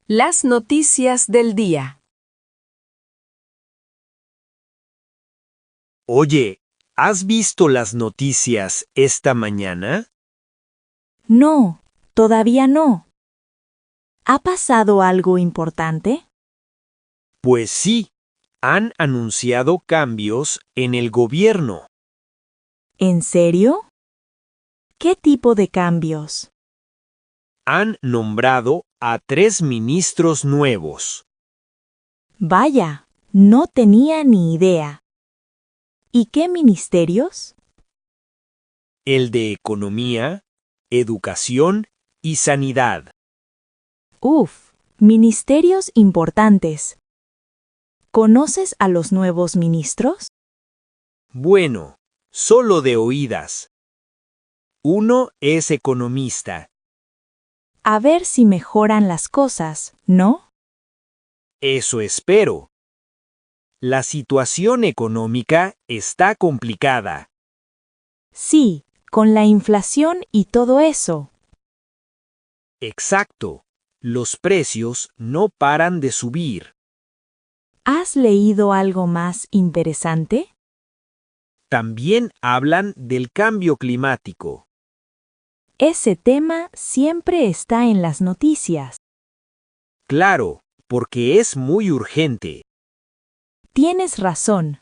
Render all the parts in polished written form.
Las noticias del día. Oye, ¿has visto las noticias esta mañana? No, todavía no. ¿Ha pasado algo importante? Pues sí, han anunciado cambios en el gobierno. ¿En serio? ¿Qué tipo de cambios? Han nombrado a 3 ministros nuevos. Vaya, no tenía ni idea. ¿Y qué ministerios? El de Economía, Educación y Sanidad. Uf, ministerios importantes. ¿Conoces a los nuevos ministros? Bueno, solo de oídas. Uno es economista. A ver si mejoran las cosas, ¿no? Eso espero. La situación económica está complicada. Sí, con la inflación y todo eso. Exacto. Los precios no paran de subir. ¿Has leído algo más interesante? También hablan del cambio climático. Ese tema siempre está en las noticias. Claro, porque es muy urgente. Tienes razón.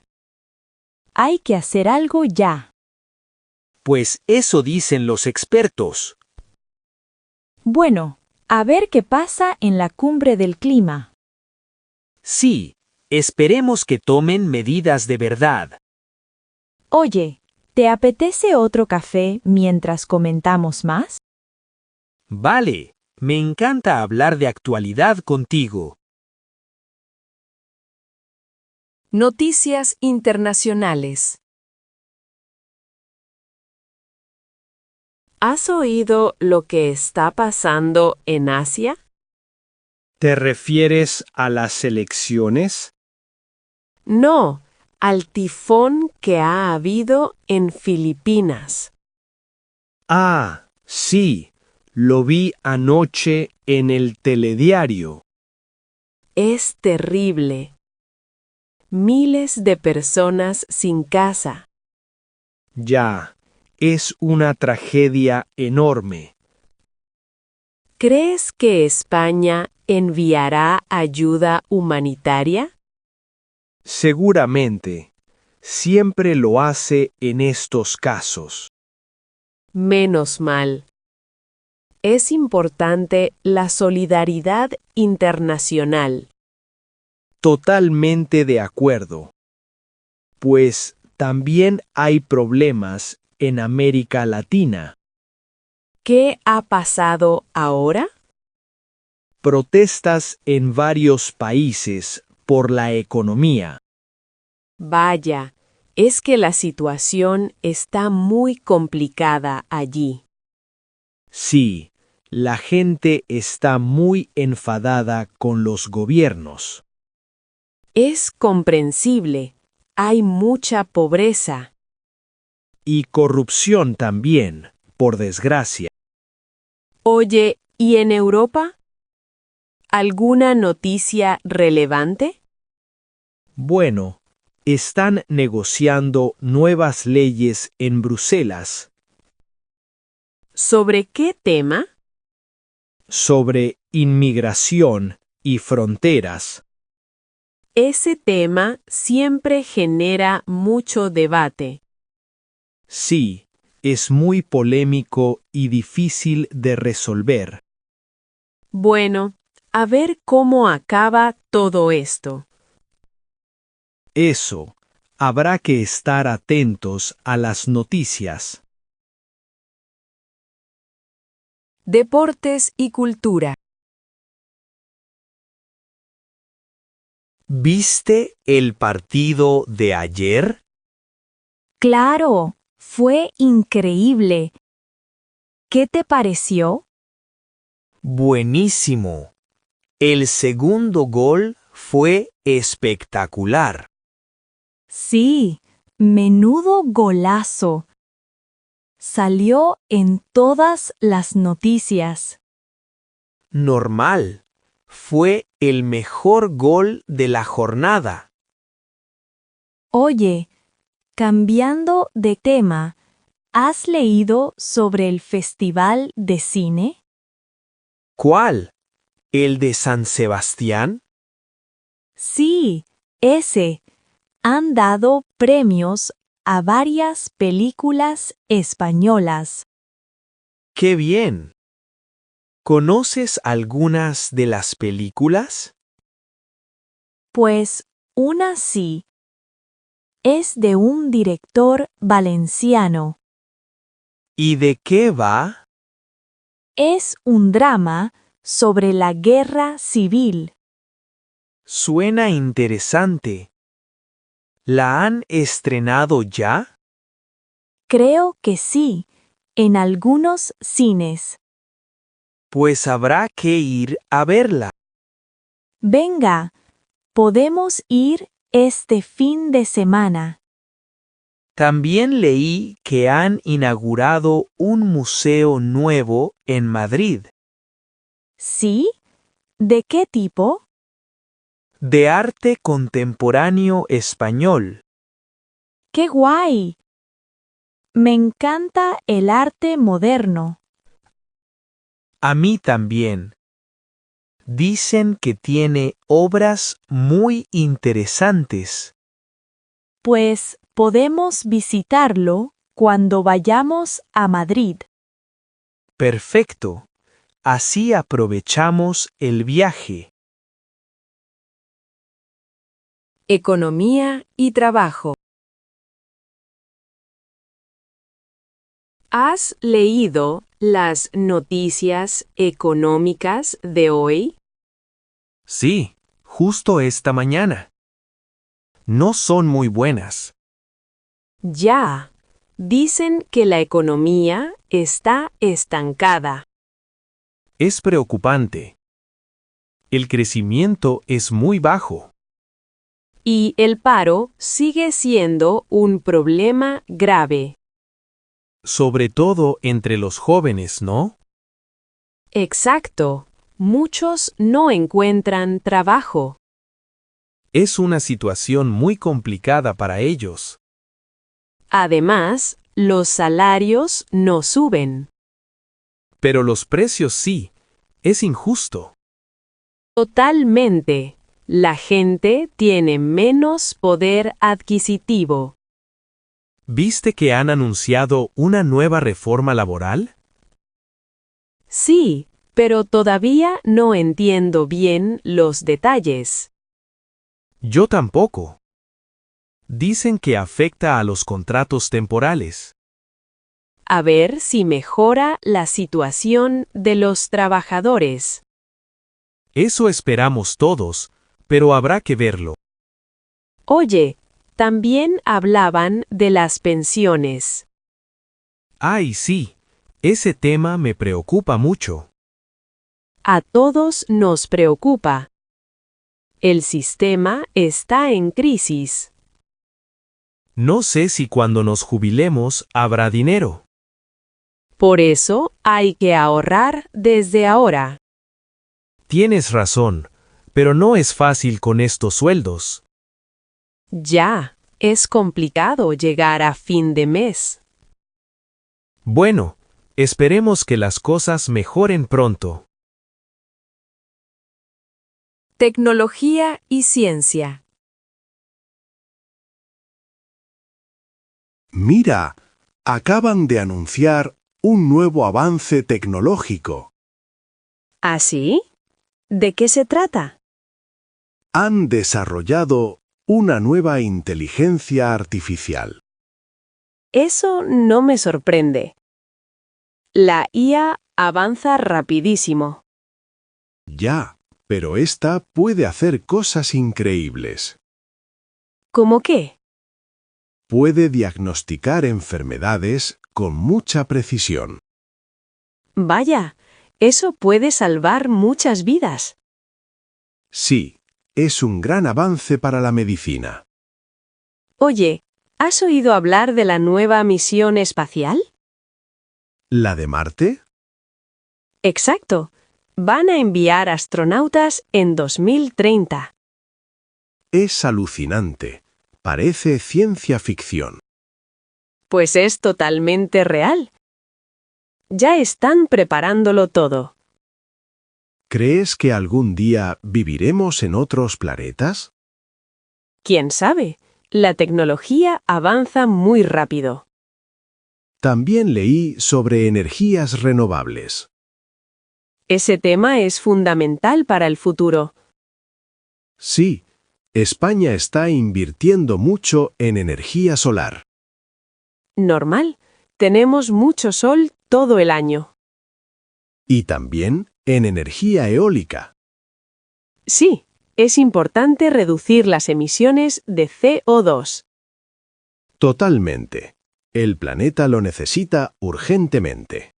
Hay que hacer algo ya. Pues eso dicen los expertos. Bueno, a ver qué pasa en la cumbre del clima. Sí, esperemos que tomen medidas de verdad. Oye, ¿te apetece otro café mientras comentamos más? Vale, me encanta hablar de actualidad contigo. Noticias internacionales. ¿Has oído lo que está pasando en Asia? ¿Te refieres a las elecciones? No, al tifón que ha habido en Filipinas. Ah, sí, lo vi anoche en el telediario. Es terrible. Miles de personas sin casa. Ya, es una tragedia enorme. ¿Crees que España enviará ayuda humanitaria? Seguramente, siempre lo hace en estos casos. Menos mal. Es importante la solidaridad internacional. Totalmente de acuerdo. Pues también hay problemas en América Latina. ¿Qué ha pasado ahora? Protestas en varios países por la economía. Vaya, es que la situación está muy complicada allí. Sí, la gente está muy enfadada con los gobiernos. Es comprensible. Hay mucha pobreza. Y corrupción también, por desgracia. Oye, ¿y en Europa? ¿Alguna noticia relevante? Bueno, están negociando nuevas leyes en Bruselas ¿Sobre qué tema? sobre inmigración y fronteras. Ese tema siempre genera mucho debate. Sí, es muy polémico y difícil de resolver. Bueno, a ver cómo acaba todo esto. Eso, habrá que estar atentos a las noticias. Deportes y cultura. ¿Viste el partido de ayer? Claro, fue increíble. ¿Qué te pareció? Buenísimo. El segundo gol fue espectacular. Sí, menudo golazo. Salió en todas las noticias. Normal. Fue el mejor gol de la jornada. Oye, cambiando de tema, ¿has leído sobre el Festival de Cine? ¿Cuál? ¿El de San Sebastián? Sí, ese. Han dado premios a varias películas españolas. ¡Qué bien! ¿Conoces algunas de las películas? Pues una sí. Es de un director valenciano. ¿Y de qué va? Es un drama sobre la guerra civil. Suena interesante. ¿La han estrenado ya? Creo que sí, en algunos cines. Pues habrá que ir a verla. Venga, podemos ir este fin de semana. También leí que han inaugurado un museo nuevo en Madrid, ¿Sí? ¿De qué tipo? de arte contemporáneo español. ¡Qué guay! Me encanta el arte moderno. A mí también. Dicen que tiene obras muy interesantes. Pues podemos visitarlo cuando vayamos a Madrid. Perfecto. Así aprovechamos el viaje. Economía y trabajo. ¿Has leído las noticias económicas de hoy? Sí, justo esta mañana. No son muy buenas. Ya. Dicen que la economía está estancada. Es preocupante. El crecimiento es muy bajo. Y el paro sigue siendo un problema grave. Sobre todo entre los jóvenes, ¿no? Exacto. Muchos no encuentran trabajo. Es una situación muy complicada para ellos. Además, los salarios no suben. Pero los precios sí. Es injusto. Totalmente. La gente tiene menos poder adquisitivo. ¿Viste que han anunciado una nueva reforma laboral? Sí, pero todavía no entiendo bien los detalles. Yo tampoco. Dicen que afecta a los contratos temporales. A ver si mejora la situación de los trabajadores. Eso esperamos todos, pero habrá que verlo. Oye, también hablaban de las pensiones. Ay, sí, ese tema me preocupa mucho. A todos nos preocupa. El sistema está en crisis. No sé si cuando nos jubilemos habrá dinero. Por eso hay que ahorrar desde ahora. Tienes razón, pero no es fácil con estos sueldos. Ya, es complicado llegar a fin de mes. Bueno, esperemos que las cosas mejoren pronto. Tecnología y ciencia. Mira, acaban de anunciar un nuevo avance tecnológico. ¿Ah, sí? ¿De qué se trata? Han desarrollado una nueva inteligencia artificial. Eso no me sorprende. La IA avanza rapidísimo. Ya, pero esta puede hacer cosas increíbles. ¿Cómo qué? Puede diagnosticar enfermedades con mucha precisión. Vaya, eso puede salvar muchas vidas. Sí, es un gran avance para la medicina. Oye, ¿has oído hablar de la nueva misión espacial? ¿La de Marte? Exacto. Van a enviar astronautas en 2030. Es alucinante. Parece ciencia ficción. Pues es totalmente real. Ya están preparándolo todo. ¿Crees que algún día viviremos en otros planetas? ¿Quién sabe? La tecnología avanza muy rápido. También leí sobre energías renovables. Ese tema es fundamental para el futuro. Sí, España está invirtiendo mucho en energía solar. Normal. Tenemos mucho sol todo el año. Y también en energía eólica. Sí, es importante reducir las emisiones de CO2. Totalmente. El planeta lo necesita urgentemente.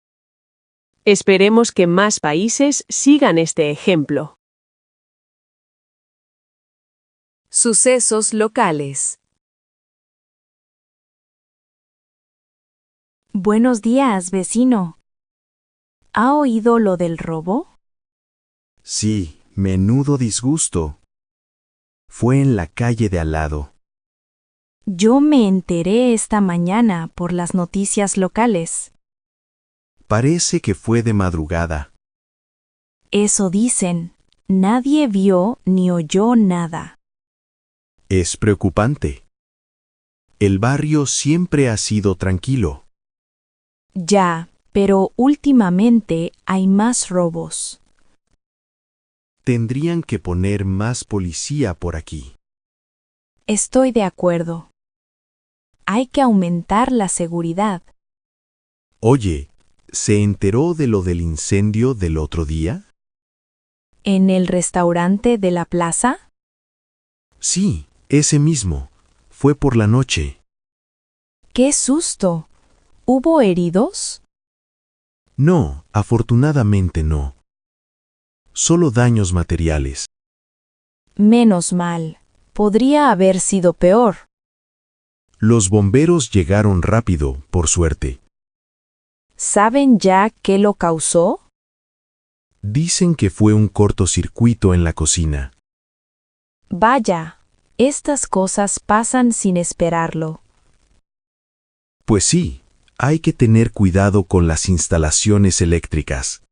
Esperemos que más países sigan este ejemplo. Sucesos locales. Buenos días, vecino. ¿Ha oído lo del robo? Sí, menudo disgusto. Fue en la calle de al lado. Yo me enteré esta mañana por las noticias locales. Parece que fue de madrugada. Eso dicen. Nadie vio ni oyó nada. Es preocupante. El barrio siempre ha sido tranquilo. Ya, pero últimamente hay más robos. Tendrían que poner más policía por aquí. Estoy de acuerdo. Hay que aumentar la seguridad. Oye, ¿se enteró de lo del incendio del otro día? ¿En el restaurante de la plaza? Sí, ese mismo. Fue por la noche. ¡Qué susto! ¿Hubo heridos? No, afortunadamente no. Solo daños materiales. Menos mal. Podría haber sido peor. Los bomberos llegaron rápido, por suerte. ¿Saben ya qué lo causó? Dicen que fue un cortocircuito en la cocina. Vaya, estas cosas pasan sin esperarlo. Pues sí, hay que tener cuidado con las instalaciones eléctricas.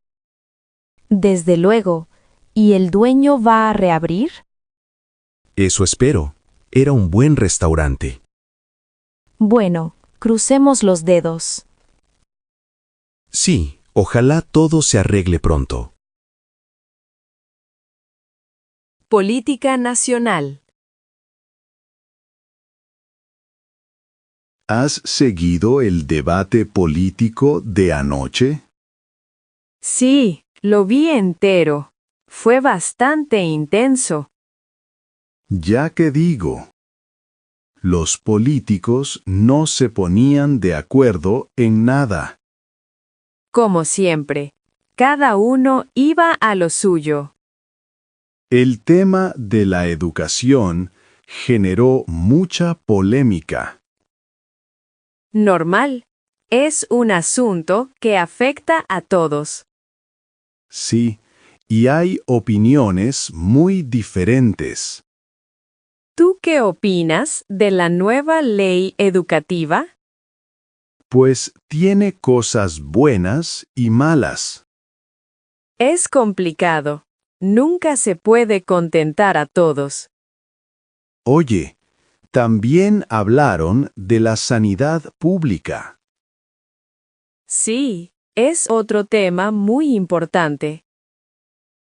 Desde luego. ¿Y el dueño va a reabrir? Eso espero. Era un buen restaurante. Bueno, crucemos los dedos. Sí, ojalá todo se arregle pronto. Política nacional. ¿Has seguido el debate político de anoche? Sí, lo vi entero. Fue bastante intenso. Ya que digo, los políticos no se ponían de acuerdo en nada. Como siempre, cada uno iba a lo suyo. El tema de la educación generó mucha polémica. Normal. Es un asunto que afecta a todos. Sí, y hay opiniones muy diferentes. ¿Tú qué opinas de la nueva ley educativa? Pues tiene cosas buenas y malas. Es complicado. Nunca se puede contentar a todos. Oye, también hablaron de la sanidad pública. Sí, es otro tema muy importante.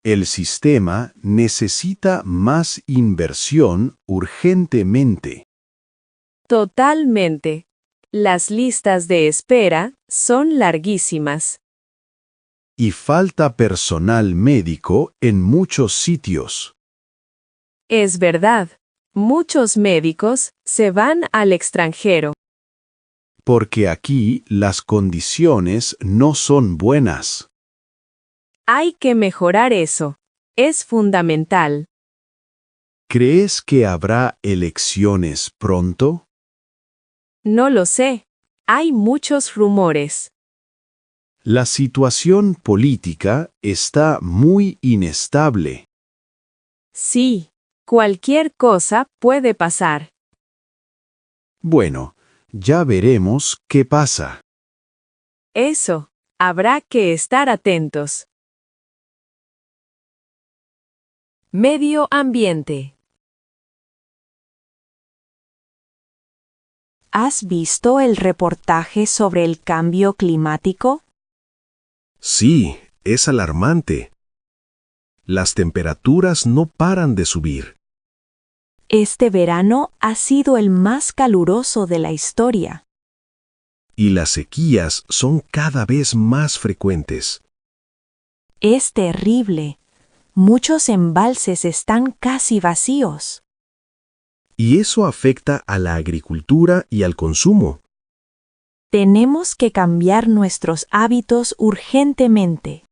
El sistema necesita más inversión urgentemente. Totalmente. Las listas de espera son larguísimas. Y falta personal médico en muchos sitios. Es verdad. Muchos médicos se van al extranjero. Porque aquí las condiciones no son buenas. Hay que mejorar eso. Es fundamental. ¿Crees que habrá elecciones pronto? No lo sé. Hay muchos rumores. La situación política está muy inestable. Sí, cualquier cosa puede pasar. Bueno, ya veremos qué pasa. Eso, habrá que estar atentos. Medio ambiente. ¿Has visto el reportaje sobre el cambio climático? Sí, es alarmante. Las temperaturas no paran de subir. Este verano ha sido el más caluroso de la historia. Y las sequías son cada vez más frecuentes. Es terrible. Muchos embalses están casi vacíos. Y eso afecta a la agricultura y al consumo. Tenemos que cambiar nuestros hábitos urgentemente.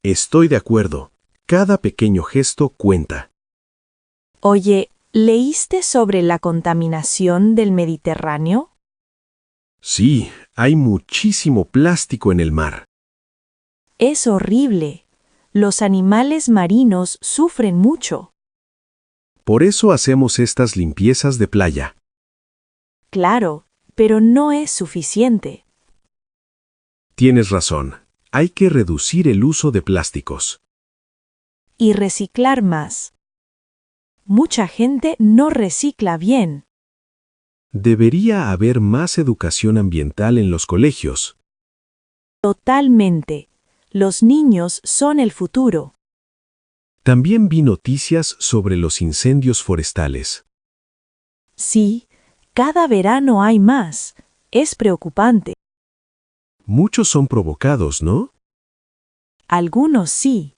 Estoy de acuerdo. Cada pequeño gesto cuenta. Oye, ¿leíste sobre la contaminación del Mediterráneo? Sí, hay muchísimo plástico en el mar. Es horrible. Los animales marinos sufren mucho. Por eso hacemos estas limpiezas de playa. Claro, pero no es suficiente. Tienes razón. Hay que reducir el uso de plásticos. Y reciclar más. Mucha gente no recicla bien. Debería haber más educación ambiental en los colegios. Totalmente. Los niños son el futuro. También vi noticias sobre los incendios forestales. Sí, cada verano hay más. Es preocupante. Muchos son provocados, ¿no? Algunos sí,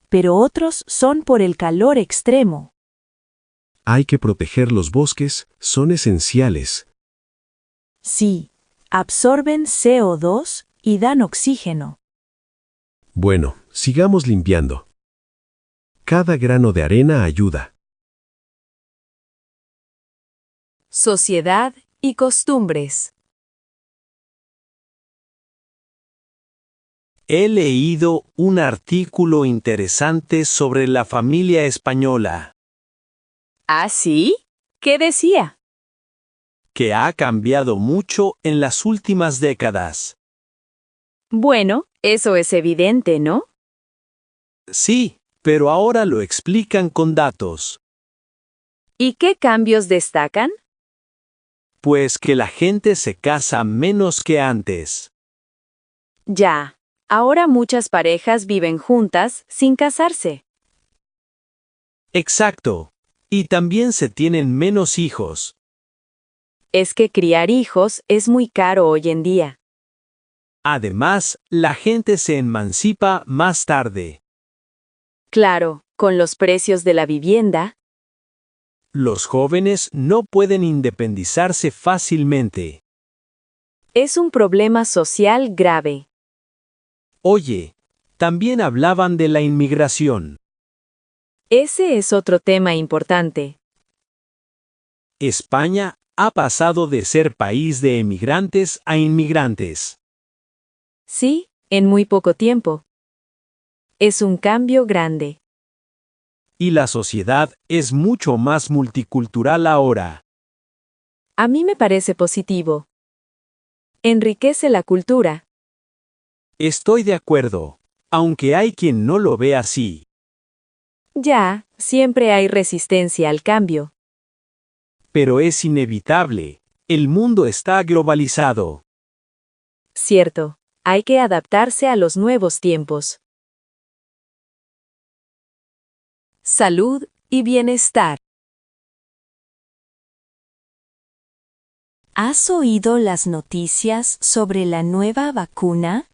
pero otros son por el calor extremo. Hay que proteger los bosques, son esenciales. Sí, absorben CO2 y dan oxígeno. Bueno, sigamos limpiando. Cada grano de arena ayuda. Sociedad y costumbres. He leído un artículo interesante sobre la familia española, ¿Ah, sí? ¿Qué decía? que ha cambiado mucho en las últimas décadas. Bueno, eso es evidente, ¿no? Sí, pero ahora lo explican con datos. ¿Y qué cambios destacan? Pues que la gente se casa menos que antes. Ya, ahora muchas parejas viven juntas sin casarse. Exacto. Y también se tienen menos hijos. Es que criar hijos es muy caro hoy en día. Además, la gente se emancipa más tarde. Claro, con los precios de la vivienda. Los jóvenes no pueden independizarse fácilmente. Es un problema social grave. Oye, también hablaban de la inmigración. Ese es otro tema importante. España ha pasado de ser país de emigrantes a inmigrantes. Sí, en muy poco tiempo. Es un cambio grande. Y la sociedad es mucho más multicultural ahora. A mí me parece positivo. Enriquece la cultura. Estoy de acuerdo, aunque hay quien no lo ve así. Ya, siempre hay resistencia al cambio. Pero es inevitable. El mundo está globalizado. Cierto, hay que adaptarse a los nuevos tiempos. Salud y bienestar. ¿Has oído las noticias sobre la nueva vacuna?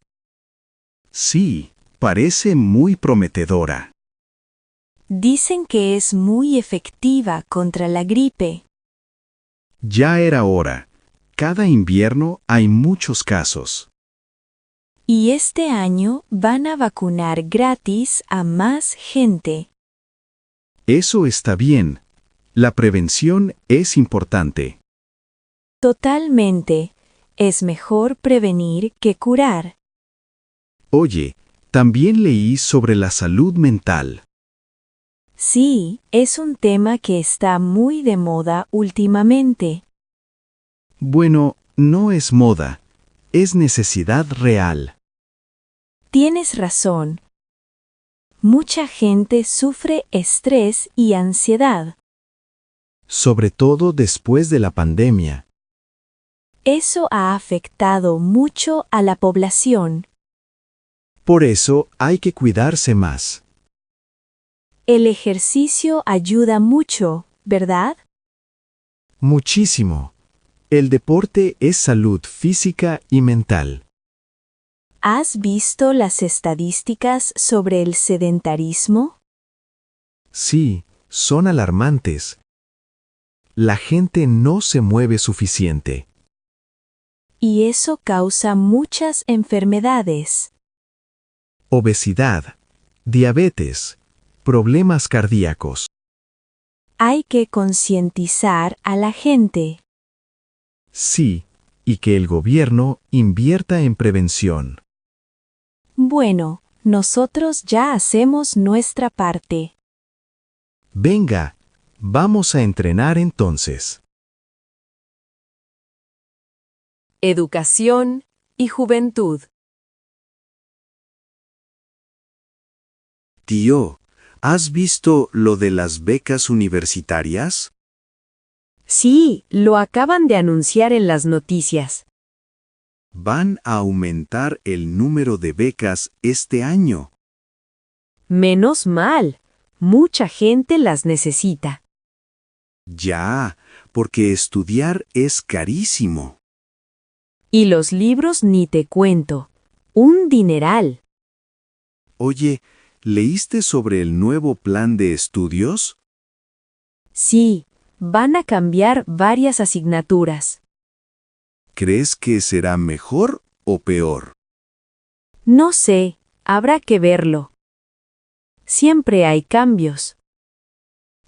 Sí, parece muy prometedora. Dicen que es muy efectiva contra la gripe. Ya era hora. Cada invierno hay muchos casos. Y este año van a vacunar gratis a más gente. Eso está bien. La prevención es importante. Totalmente. Es mejor prevenir que curar. Oye, también leí sobre la salud mental. Sí, es un tema que está muy de moda últimamente. Bueno, no es moda, es necesidad real. Tienes razón. Mucha gente sufre estrés y ansiedad. Sobre todo después de la pandemia. Eso ha afectado mucho a la población. Por eso hay que cuidarse más. El ejercicio ayuda mucho, ¿verdad? Muchísimo. El deporte es salud física y mental. ¿Has visto las estadísticas sobre el sedentarismo? Sí, son alarmantes. La gente no se mueve suficiente. Y eso causa muchas enfermedades. Obesidad, diabetes, problemas cardíacos. Hay que concientizar a la gente. Sí, y que el gobierno invierta en prevención. Bueno, nosotros ya hacemos nuestra parte. Venga, vamos a entrenar entonces. Educación y juventud. Tío, ¿has visto lo de las becas universitarias? Sí, lo acaban de anunciar en las noticias. Van a aumentar el número de becas este año. Menos mal, mucha gente las necesita. Ya, porque estudiar es carísimo. Y los libros ni te cuento. Un dineral. Oye, ¿leíste sobre el nuevo plan de estudios? Sí, van a cambiar varias asignaturas. ¿Crees que será mejor o peor? No sé, habrá que verlo. Siempre hay cambios.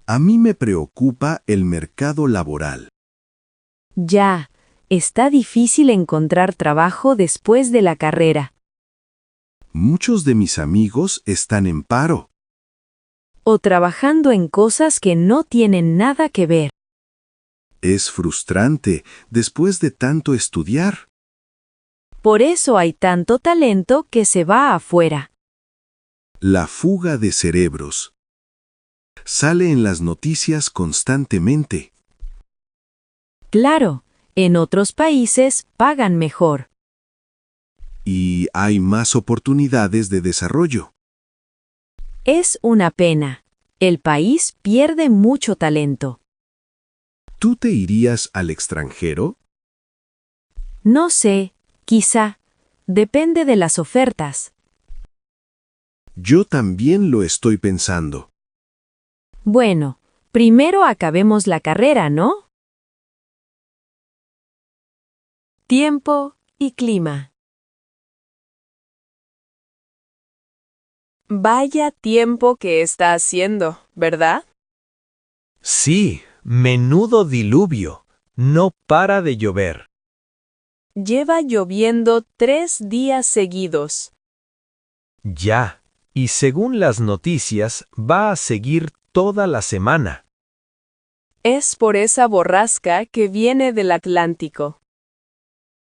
A mí me preocupa el mercado laboral. Ya, está difícil encontrar trabajo después de la carrera. Muchos de mis amigos están en paro. O trabajando en cosas que no tienen nada que ver. Es frustrante después de tanto estudiar. Por eso hay tanto talento que se va afuera. La fuga de cerebros. Sale en las noticias constantemente. Claro, en otros países pagan mejor. Y hay más oportunidades de desarrollo. Es una pena. El país pierde mucho talento. ¿Tú te irías al extranjero? No sé, quizá. Depende de las ofertas. Yo también lo estoy pensando. Bueno, primero acabemos la carrera, ¿no? Tiempo y clima. Vaya tiempo que está haciendo, ¿verdad? Sí, menudo diluvio. No para de llover. Lleva lloviendo 3 días seguidos. Ya, y según las noticias, va a seguir toda la semana. Es por esa borrasca que viene del Atlántico.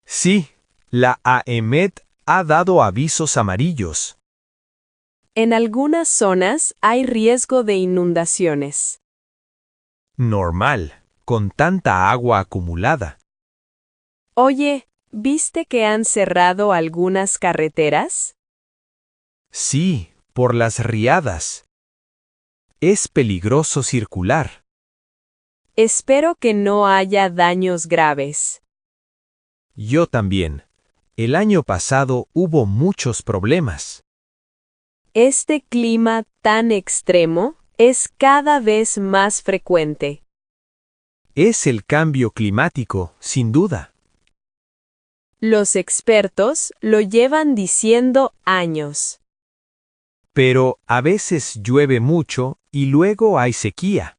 Sí, la AEMET ha dado avisos amarillos. En algunas zonas hay riesgo de inundaciones. Normal, con tanta agua acumulada. Oye, ¿viste que han cerrado algunas carreteras? Sí, por las riadas. Es peligroso circular. Espero que no haya daños graves. Yo también. El año pasado hubo muchos problemas. Este clima tan extremo es cada vez más frecuente. Es el cambio climático, sin duda. Los expertos lo llevan diciendo años. Pero a veces llueve mucho y luego hay sequía.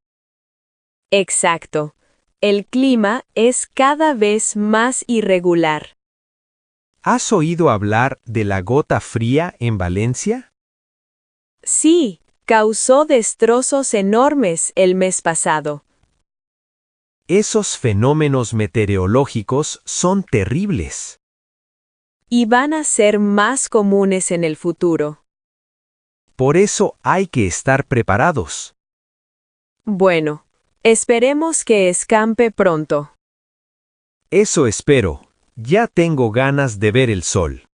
Exacto. El clima es cada vez más irregular. ¿Has oído hablar de la gota fría en Valencia? Sí, causó destrozos enormes el mes pasado. Esos fenómenos meteorológicos son terribles. Y van a ser más comunes en el futuro. Por eso hay que estar preparados. Bueno, esperemos que escampe pronto. Eso espero. Ya tengo ganas de ver el sol.